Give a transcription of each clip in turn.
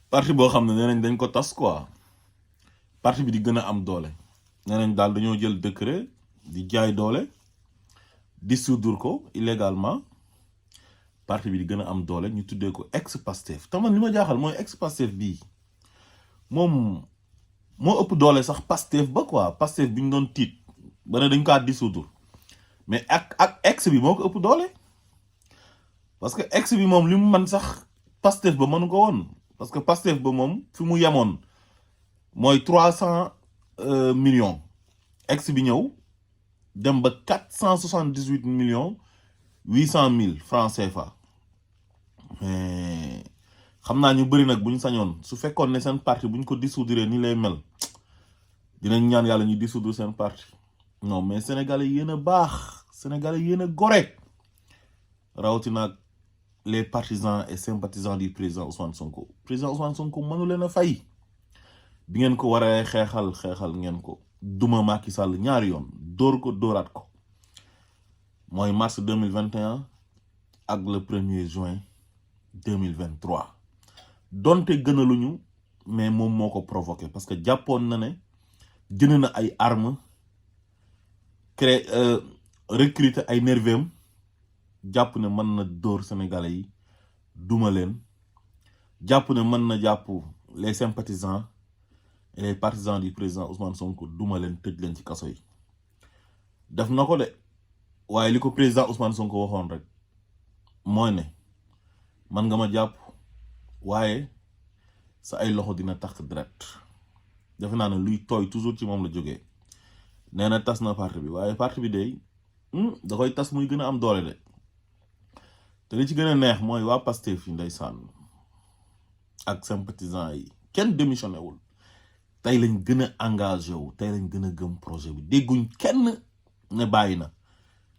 parti boo xam ne nee nañ dañ ko tas quoi parti bi di gën a am doole nee nañ daal dañoo jël décret di jaay doole dissoudre ko illégalement parti bi di gën a am doole ñu tuddee ko ex Pastef te man li ma jaaxal mooy ex Pastef bii moom moo ëpp doole sax Pastef ba quoi Pastef bi ñu doon tiit ba ne dañ kaa dissoudre mais ak ex bi moo ko ëpp doole parce que ex bi moom li mu man sax Pastef ba mënu ko woon parce que Pastef ba moom fi mu yemoon mooy 300 millions ex bi ñëw dem ba 478 millions 800 000 francs CFA mais xam naa ñu bëri nag bu ñu sañoon su fekkoon ne seen parti bu ñu ko dissoudre ni lay mel dinañ ñaan yàlla ñu dissoudre seen parti non mais sénégalais yéen a baax sénégalais yéen a gore rawatina les partisans et sympathisants du président Ousmane Sonko président Ousmane Sonko mënu leen a fay bi ngeen ko waree xeexal ngeen ko duma Macky Sall ñaari yoon dóor ko dóoraat ko mooy mars 2021 ak le 1er juin 2023 donte gënaluñu mais moom moo ko provoqué parce que jàppoon na ne jënd na ay armes recruter ay nervem jàpp ne mën na dóor sénégalais yi duma leen jàpp ne mën na jàpp les sympathisants et les partisans du président Ousmane Sonko duma leen tëj leen ci kaso yi def na ko de waaye li ko président Ousmane Sonko waxoon rek mooy ne man nga ma jàpp waaye sa ay loxo dina takk deret defe naa ne luy tooy toujours ci moom la jógee nee na tas na parti bi waaye parti bi day da koy tas muy gën a am doole de te li ci gën a neex mooy waa Pastef yi ndeysaan ak sympathisants yi kenn démissionné wul tey lañ gën a engagé wu tey lañ gën a gëm projet bi dégguñ kenn ne bàyyi na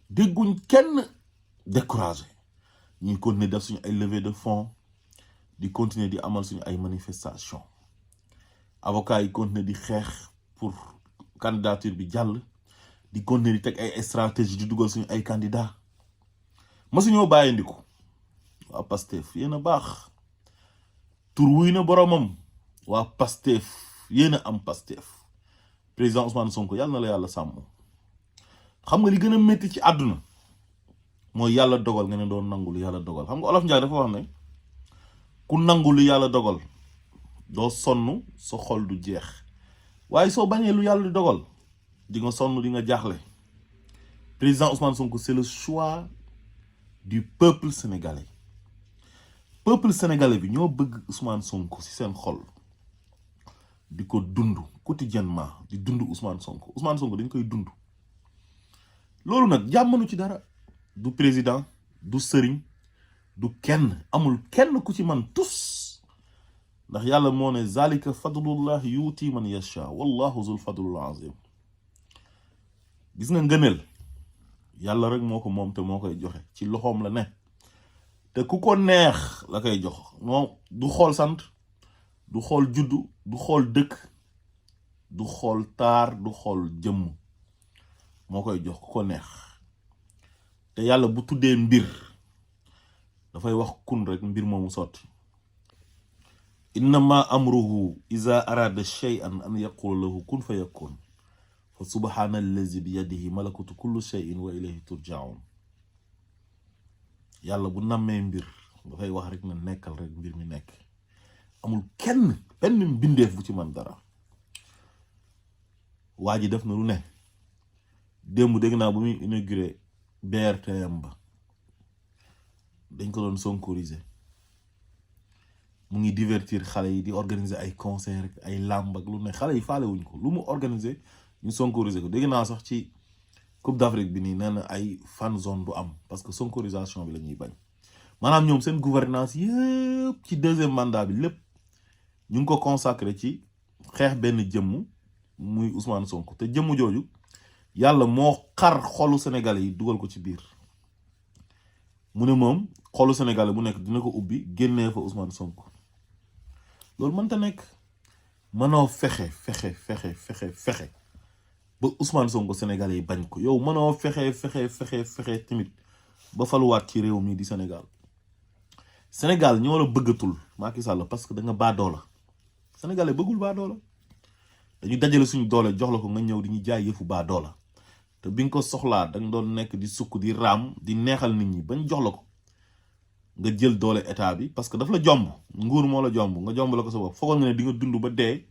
dégguñ kenn découragé ñuy continuer def suñu ay levée de fonds di continuer di amal suñu ay manifestation avocats yi continuer di xeex pour candidature bi jàll di continuer di teg ay stratégie di dugal suñu ay candidats masuñoo bàyyi ndiku waa Pastef yéen a baax tur wuy na boromam waa Pastef yéen a am Pastef président Ousmane Sonko yàlla na la yàlla sàmm xam nga li gën a métti ci àdduna mooy yàlla dogal nga ne doon nangu lu yàlla dogal xam nga Olof Njaay dafa wax ne ku nangu lu yàlla dogal doo sonn sa xol du jeex waaye soo bañee lu yàlla dogal di nga sonn di nga jaaxle président Ousmane Sonko c'est le choix du peuple sénégalais bi ñoo bëgg Ousmane Sonko ci seen xol di ko dund quotidiennement di dund Ousmane Sonko dañ koy dund loolu nag jàmmanu ci dara du président du sëriñ du kenn amul kenn ku ci man tus ndax yàlla moo ne zalika fadlullah yuuti man yasha wallahu zul fadlul azim gis nga ngëneel yàlla rek moo ko moom te moo koy joxe ci loxoom la ne te ku ko neex la koy jox moom du xool sant du xool juddu du xool dëkk du xool taar du xool jëmm moo koy jox ku ko neex te yàlla bu tuddee mbir dafay wax kun rek mbir moomu sotti innama amruhu iza arada shay'an an yaqula lahu kun fayakun fa subhana allazi bi yadihi malakutu kulli shay'in wa ilayhi turja'un yàlla bu nammee mbir dafay wax rek na nekkal rek mbir mi nekk amul kenn benn mbindeef bu ci man dara waa ji def na lu ne démb dégg naa bu muy inauguré BRTM ba dañ ko doon sonkoriser mu ngi divertir xale yi di organiser ay concert ay làmb ak lu ne xale yi faale wuñ ko lu mu organiser ñu sonkoriser ko dégg naa sax ci Coupe d'Afrique bi nii nee na ay fan zone du am parce que sonkorisation bi la ñuy bañ maanaam ñoom seen gouvernance yëpp ci deuxième mandat bi lépp ñu ngi ko consacré ci xeex benn jëmm muy Ousmane Sonko te jëmm jooju yàlla moo xar xolu Sénégalais yi dugal ko ci biir mu ne moom xolu Sénégalais bu nekk dina ko ubbi génnee fa Ousmane Sonko loolu mënta nekk mënoo fexe ba Ousmane Sonko Sénégalais yi bañ ko yow mënoo fexe tamit ba faluwaat ci réew mi di Sénégal Sénégal ñoo la bëggatul Macky Sall parce que da nga baadoola sénégalais bëggul baadoola dañu dajale suñu doole jox la ko nga ñëw di ñu jaay yëfu baadoola te bi nga ko soxlaa da nga doon nekk di sukk di raam di neexal nit ñi bañ jox la ko nga jël doole état bi parce que daf la jomb nguur moo la jomb nga jomb la ko sa bopp foogoon nga ne di nga dund ba dee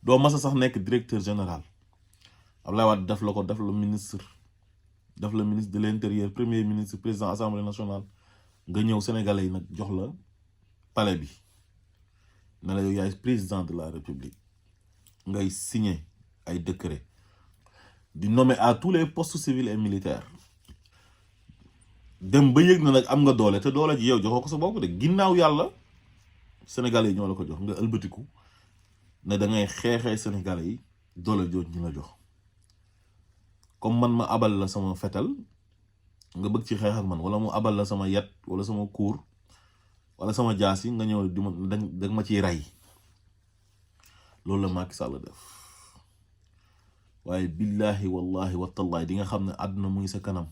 doo masa sax nekk directeur général Abdoulaye Wade daf la ko daf la ministre de l'intérieur premier ministre président assemblée nationale nga ñëw sénégalais yi nag jox la palais bi ne la yow yaay président de la république ngay signer ay décret di nommer à tous les postes civils et militaires dem ba yëg na nag am nga doole te doole ji yow joxoo ko sa bopp de ginnaaw yàlla sénégalais yi ñoo la ko jox nga ëlbatiku ne da ngay xeexee sénégalais yi doole jooj ñu la jox comme man ma abal la sama fetal nga bëgg ci xeex ak man wala mu abal la sama yet wala sama kuur wala sama jaas yi nga ñëw di ma da ma ciy rey loolu la Macky Sall def waaye billahi wallahi watallahi di nga xam ne àdduna muy sa kanam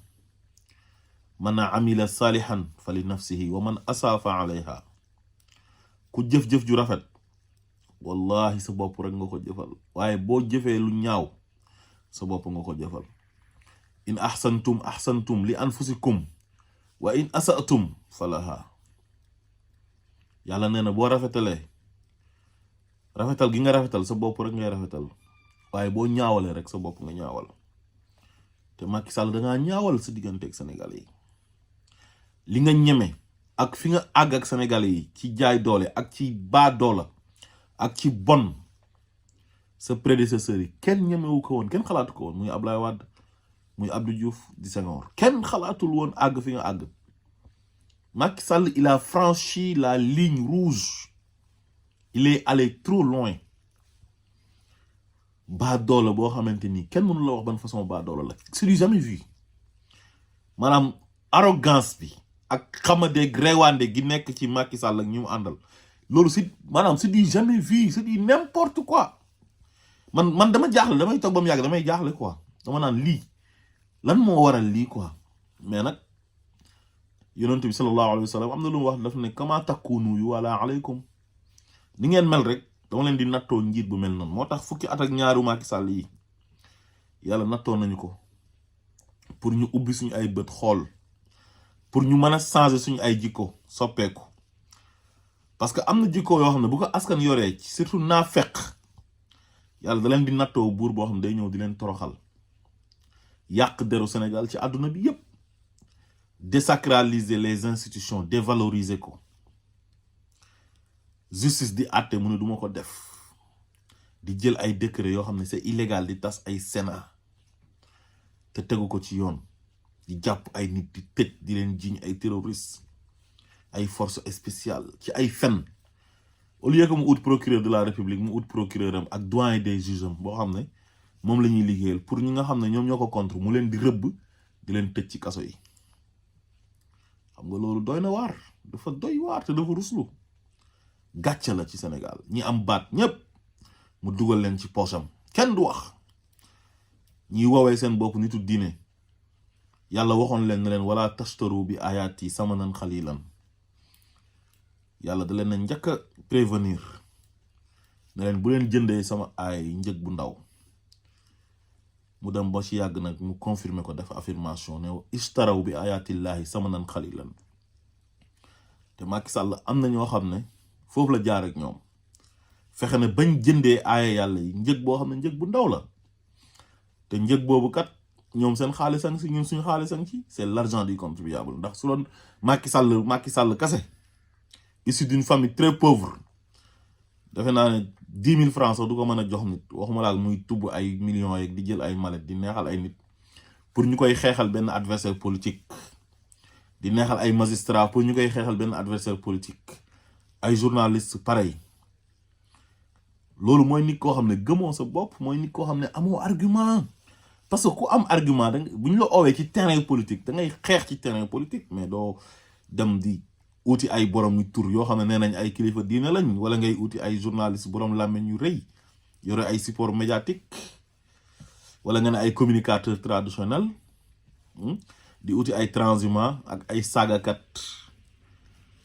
man amila salihan fa li nafsihi wa man asafa alayha ku jëf-jëf ju rafet wallahi sa bopp rek nga ko jëfal waaye boo jëfee lu ñaaw sa bopp nga ko jëfal in ahsantum li anfusikum wa in asatum falaha yàlla nee na boo rafetalee rafetal gi nga rafetal sa bopp rek ngay rafetal waaye boo ñaawalee rek sa bopp nga ñaawal te Macky Sall da ngaa ñaawal sa digganteeg Sénégalais yi li nga ñeme ak fi nga àgg ak Sénégalais yi ci jaay doole ak ci baa doola ak ci bon sa prédécesseur yi kenn ñemewu ko woon kenn xalaatu ko woon muy Ablaye Wade muy Abdou Diouf di Senghor kenn xalaatul woon àgg fi nga àgg Macky Sall il a franchi la ligne rouge il est allé trop loin baa doola boo xamante ni kenn mënu la wax ban façon baa doola la c'est du jamais vu maanaam arrogance bi ak xamade gréwande gi nekk ci Macky Sall ak ñu mu àndal loolu si maanaam c'est du jamais vu c'est du n'importe quoi man dama jaaxle damay toog ba mu yàgg damay jaaxle quoi dama naan lii lan moo waral lii quoi mais nag yonent bi sallallahu alayhi wa sallam am na lu mu wax daf ne kama takunu yu wala aleykum ni ngeen mel rek dama leen di nattoo njiit bu mel noonu moo tax fukki at ak ñaaru Macky Sall yi yàlla nattoo nañu ko pour ñu ubbi suñu ay bët xool pour ñu mën a changer suñu ay jikko soppeeku parce que am na jikko yoo xam ne bu ko askan yoree ci surtout naa fekk yàlla da leen di nattoo buur boo xam ne day ñëw di leen toroxal yàq deru Sénégal ci àdduna bi yépp désacraliser les institutions dévaloriser ko justice di àtte mu ne duma ko def di jël ay décret yoo xam ne c'est illégal di tas ay sénat te tegu ko ci yoon di jàpp ay nit di tëj di leen jiñ ay terroristes ay forces spéciales ci ay fen au lieu que mu ut procureur de la république mu ut procureur am ak doyen des juges am boo xam ne moom la ñuy liggéeyal pour ñi nga xam ne ñoom ñoo ko contre mu leen di rëbb di leen tëj ci kaso yi xam nga loolu doy na waar dafa doy waar te dafa ruslu gàcce la ci Sénégal ñi am baat ñépp mu dugal leen ci poosam kenn du wax ñi woowee seen bopp nitu diine yàlla waxoon leen ne leen wala tashtaru bi ayati samanan xalilan yàlla da leen na njëkk a prévenir ne leen bu leen jëndee sama ay njëg bu ndaw mu dem ba ci yàgg nag mu confirmer ko def affirmation ne ishtaraw bi ayatillahi samanan xalilan te Macky Sall am na ñoo xam ne foofu la jaar ak ñoom fexe ne bañ jëndee aaya yàlla yi njëg boo xam ne njëg bu ndaw la te njëg boobu kat ñoom seen xaalis a ngi ci ñun suñu xaalis a ngi ci c'est l'argent du contribuable ndax su doon Macky Sall kase issu d'une famille très pauvre defe naa ne 10 000 francs sax du ko mën a jox nit waxuma laal muy tubb ay millions yeeg di jël ay mallette di neexal ay nit pour ñu koy xeexal benn adversaire politique di neexal ay magistrat pour ñu koy xeexal benn adversaire politique ay journaliste pareil loolu mooy nit koo xam ne gëmoo sa bopp mooy nit koo xam ne amoo argument parce que ku am argument da bu ñu la oowee ci terrain politique da ngay xeex ci terrain politique mais doo dem di uti ay borom yu tur yoo xam ne nee nañ ay kilifa diine lañ wala ngay uti ay journaliste borom làmmeñ yu rëy yore ay support médiatique wala nga ne ay communicateur traditionnel di uti ay transhumant ak ay saagakat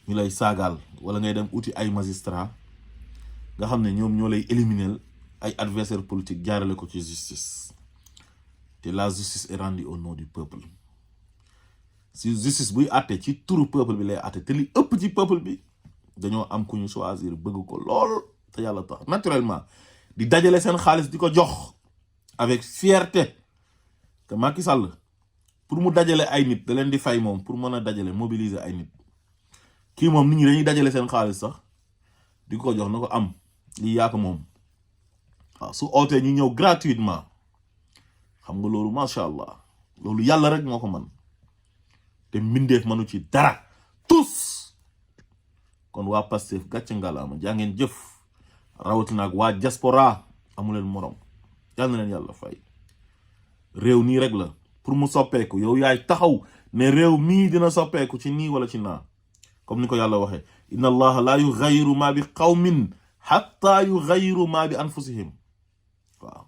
ñu lay saagaal wala ngay dem uti ay magistrat nga xam ne ñoom ñoo lay éliminer ay adversaire politique jaarale ko ci justice te la justice est rendue au nom du peuple si justice buy àtte ci turu peuple bi lay àtte te li ëpp ci peuple bi dañoo am ku ñu choisir bëgg ko lool te yàlla tax naturellement di dajale seen xaalis di ko jox avec fierté que Macky Sall pour mu dajale ay nit da leen di fay moom pour mën a dajale mobiliser ay nit kii moom nit ñi dañuy dajale seen xaalis sax di ko jox na ko am lii yaa ko moom waaw su ootee ñu ñëw gratuitement xam nga loolu macha allah loolu yàlla rek moo ko mën te mbindeef mënu ci dara tous kon waa Pastef gàcce ngalaama jaa ngeen jëf rawatina ak waa diaspora amuleen morom yàlla na leen yàlla fay réew nii rek la pour mu soppeeku yow yaay taxaw ne réew mii dina soppeeku ci nii wala ci naa comme ni ko yàlla waxee inna allaha la yughayyiru ma bi qawmin hatta yughayyiru ma bi anfusihim waaw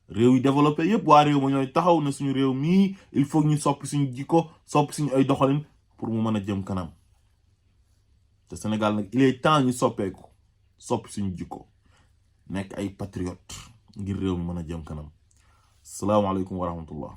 réew yi développé yëpp waa réew ma ñooy taxaw ne suñu réew mii il faut ñu soppi suñu jikko soppi suñu ay doxalin pour mu mën a jëm kanam te Sénégal nag il est temps ñu soppeeku soppi suñu jikko nekk ay patriote ngir réew mi mën a jëm kanam salaamaaleykum wa rahmatullah